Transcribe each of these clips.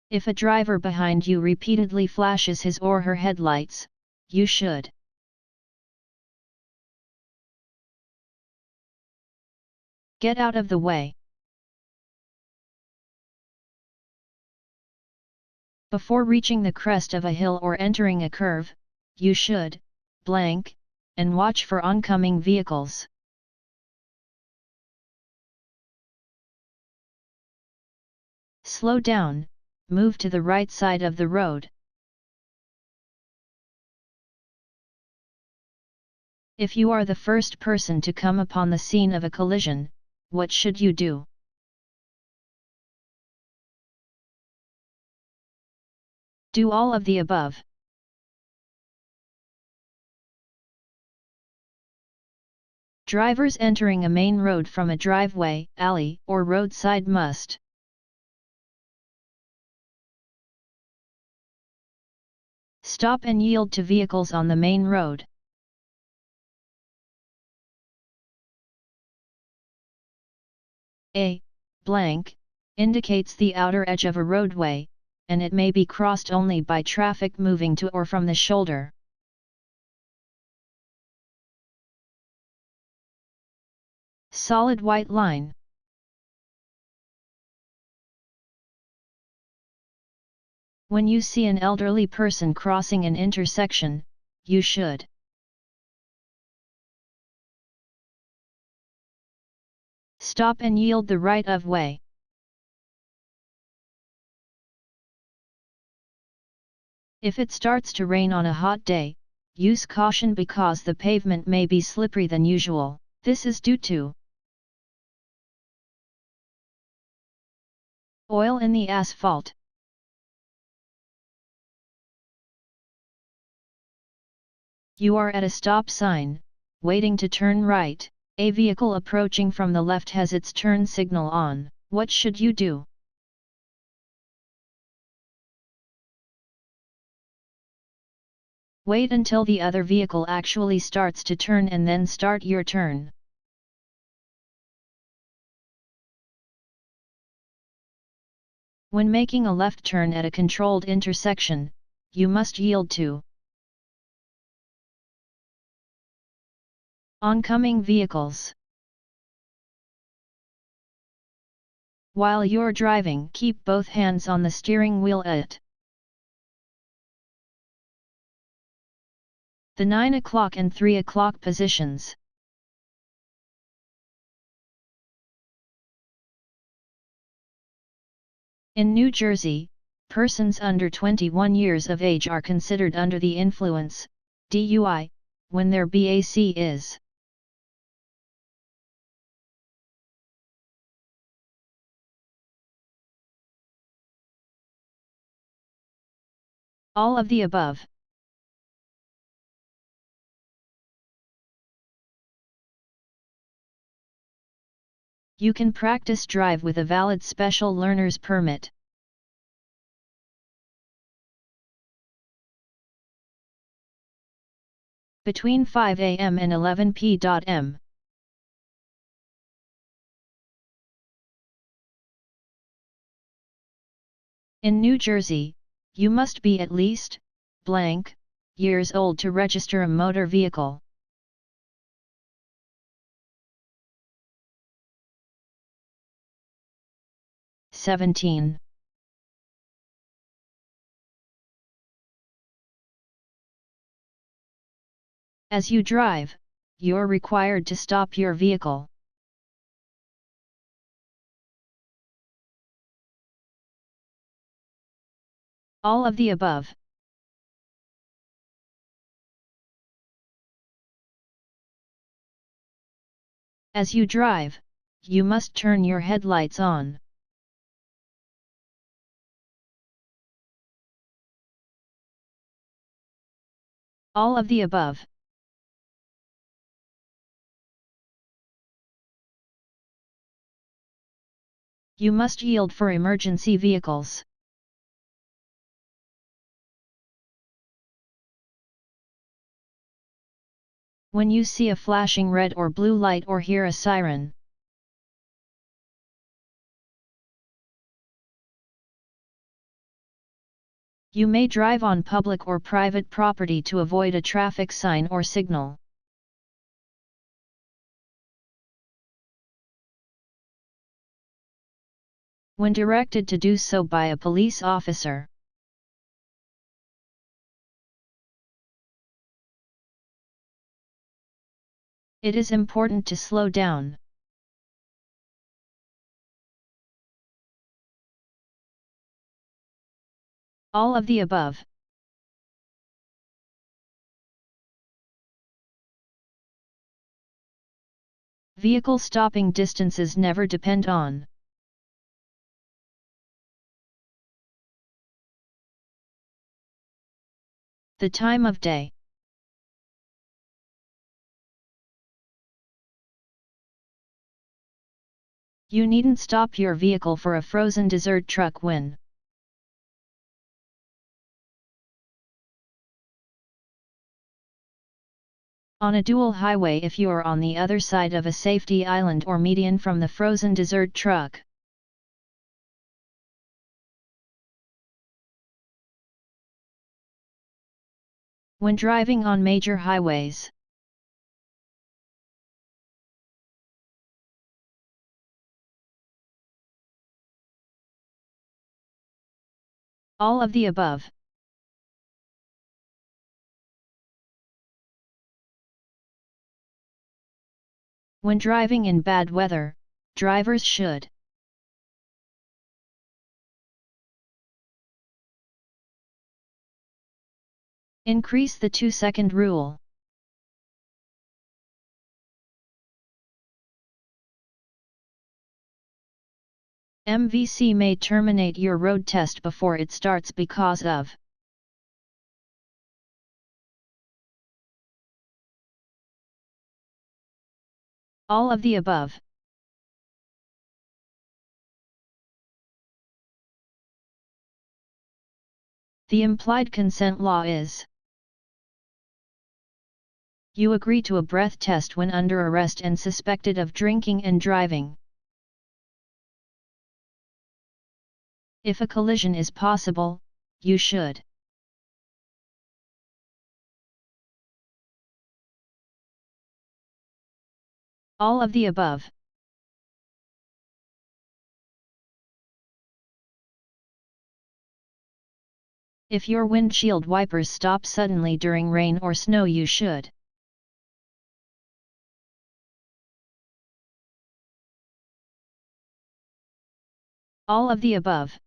If a driver behind you repeatedly flashes his or her headlights, you should get out of the way. Before reaching the crest of a hill or entering a curve, you should blank and watch for oncoming vehicles. Slow down, move to the right side of the road. If you are the first person to come upon the scene of a collision, what should you do? Do all of the above. Drivers entering a main road from a driveway, alley, or roadside must stop and yield to vehicles on the main road. A blank indicates the outer edge of a roadway, and it may be crossed only by traffic moving to or from the shoulder. Solid white line. When you see an elderly person crossing an intersection, you should stop and yield the right of way. If it starts to rain on a hot day, use caution because the pavement may be slippery than usual. This is due to oil in the asphalt. You are at a stop sign, waiting to turn right. A vehicle approaching from the left has its turn signal on. What should you do? Wait until the other vehicle actually starts to turn and then start your turn. When making a left turn at a controlled intersection, you must yield to oncoming vehicles. While you're driving, keep both hands on the steering wheel at the 9 o'clock and 3 o'clock positions. In New Jersey, persons under 21 years of age are considered under the influence, DUI, when their BAC is all of the above. You can practice drive with a valid special learner's permit. Between 5 a.m. and 11 p.m. In New Jersey, you must be at least blank years old to register a motor vehicle. (17) As you drive, you're required to stop your vehicle. All of the above. As you drive, you must turn your headlights on. All of the above. You must yield for emergency vehicles. When you see a flashing red or blue light or hear a siren, You may drive on public or private property to avoid a traffic sign or signal. When directed to do so by a police officer. It is important to slow down. All of the above. Vehicle stopping distances never depend on the time of day. You needn't stop your vehicle for a frozen dessert truck when on a dual highway if you are on the other side of a safety island or median from the frozen dessert truck. When driving on major highways. All of the above. When driving in bad weather, drivers should increase the 2-second rule. MVC may terminate your road test before it starts because of all of the above. The implied consent law is you agree to a breath test when under arrest and suspected of drinking and driving. If a collision is possible, you should all of the above. If your windshield wipers stop suddenly during rain or snow, you should all of the above.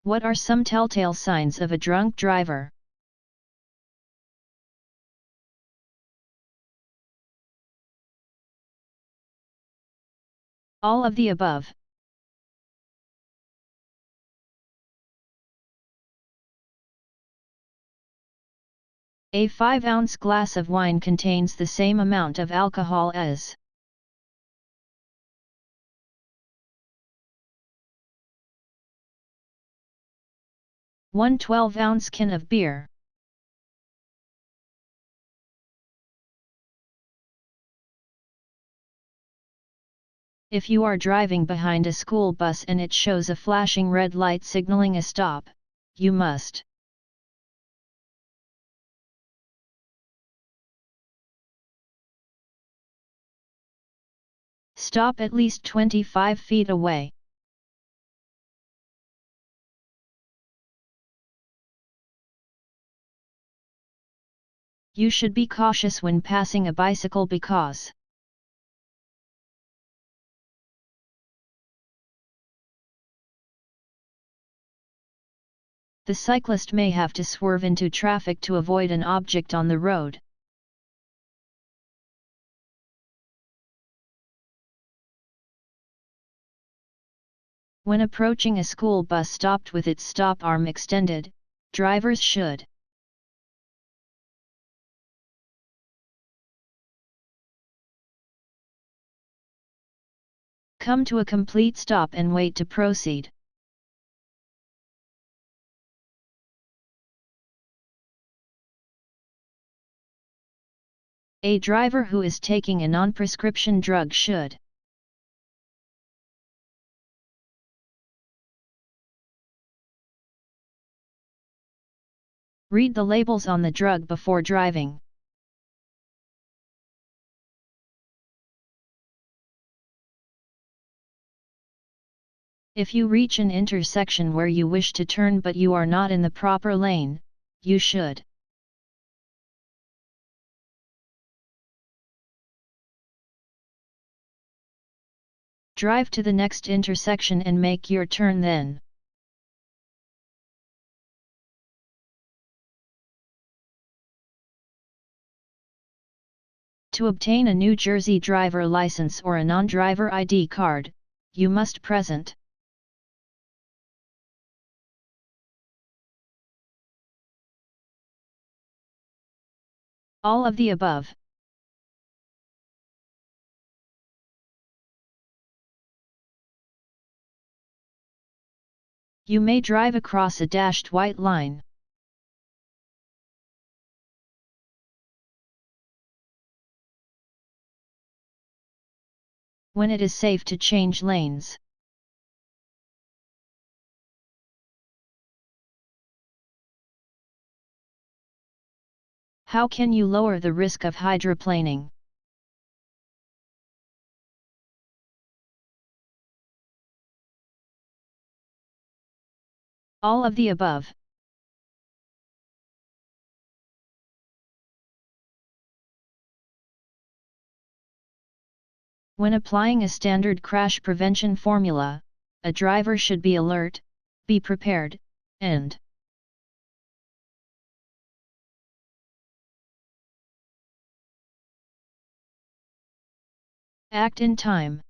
What are some telltale signs of a drunk driver? All of the above. A 5-ounce glass of wine contains the same amount of alcohol as one 12-ounce can of beer. If you are driving behind a school bus and it shows a flashing red light signaling a stop, you must stop at least 25 feet away. You should be cautious when passing a bicycle because the cyclist may have to swerve into traffic to avoid an object on the road. When approaching a school bus stopped with its stop arm extended, drivers should come to a complete stop and wait to proceed. A driver who is taking a non-prescription drug should Read the labels on the drug before driving. If you reach an intersection where you wish to turn but you are not in the proper lane, you should drive to the next intersection and make your turn then. To obtain a New Jersey driver license or a non-driver ID card, you must present all of the above. You may drive across a dashed white line. When it is safe to change lanes. How can you lower the risk of hydroplaning? All of the above. When applying a standard crash prevention formula, a driver should be alert, be prepared, and act in time.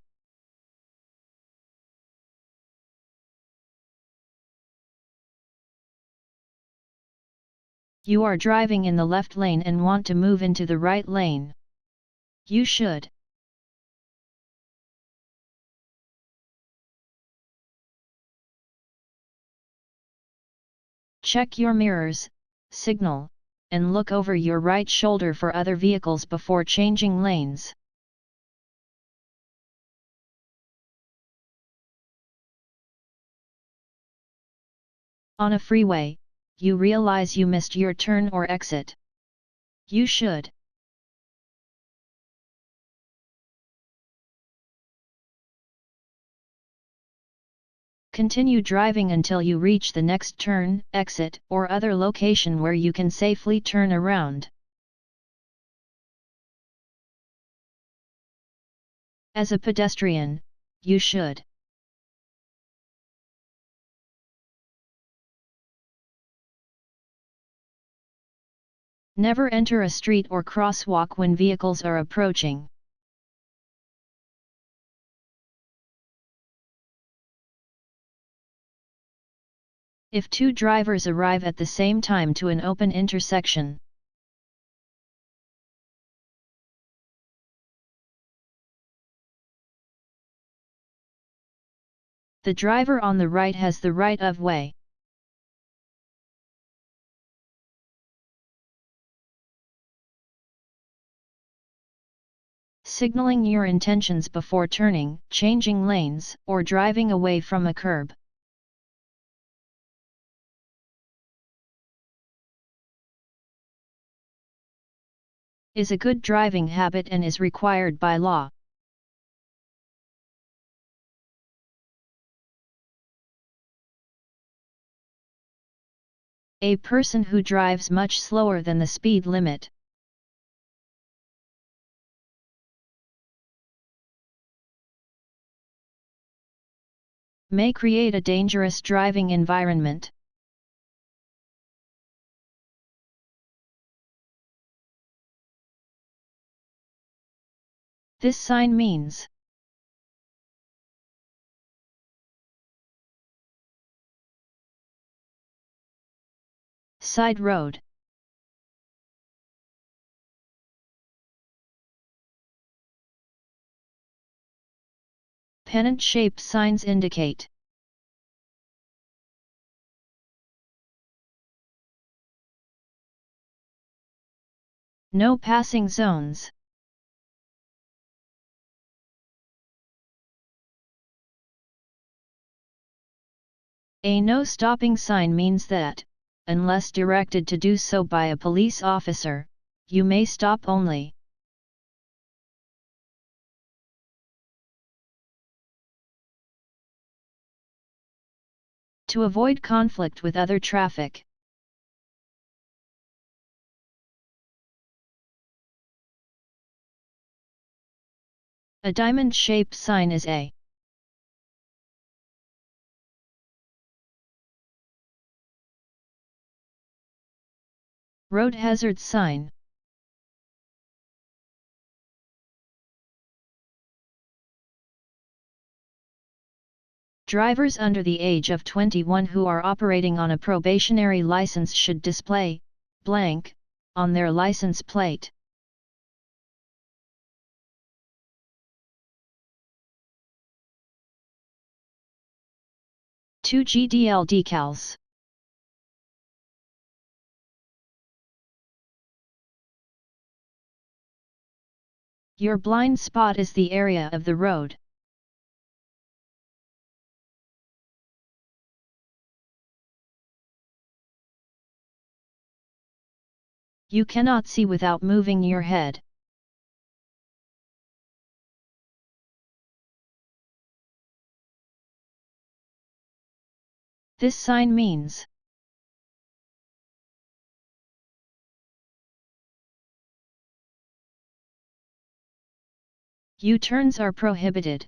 You are driving in the left lane and want to move into the right lane. You should check your mirrors, signal, and look over your right shoulder for other vehicles before changing lanes. On a freeway, you realize you missed your turn or exit. You should continue driving until you reach the next turn, exit, or other location where you can safely turn around. As a pedestrian, you should never enter a street or crosswalk when vehicles are approaching. If two drivers arrive at the same time to an open intersection, the driver on the right has the right of way. Signaling your intentions before turning, changing lanes, or driving away from a curb. Is a good driving habit and is required by law. A person who drives much slower than the speed limit may create a dangerous driving environment. This sign means side road. Pennant-shaped signs indicate no passing zones. A no stopping sign means that unless directed to do so by a police officer, you may stop only. To avoid conflict with other traffic. A diamond-shaped sign is a road hazard sign. Drivers under the age of 21 who are operating on a probationary license should display blank on their license plate. Two GDL decals. Your blind spot is the area of the road. You cannot see without moving your head. This sign means U-turns are prohibited.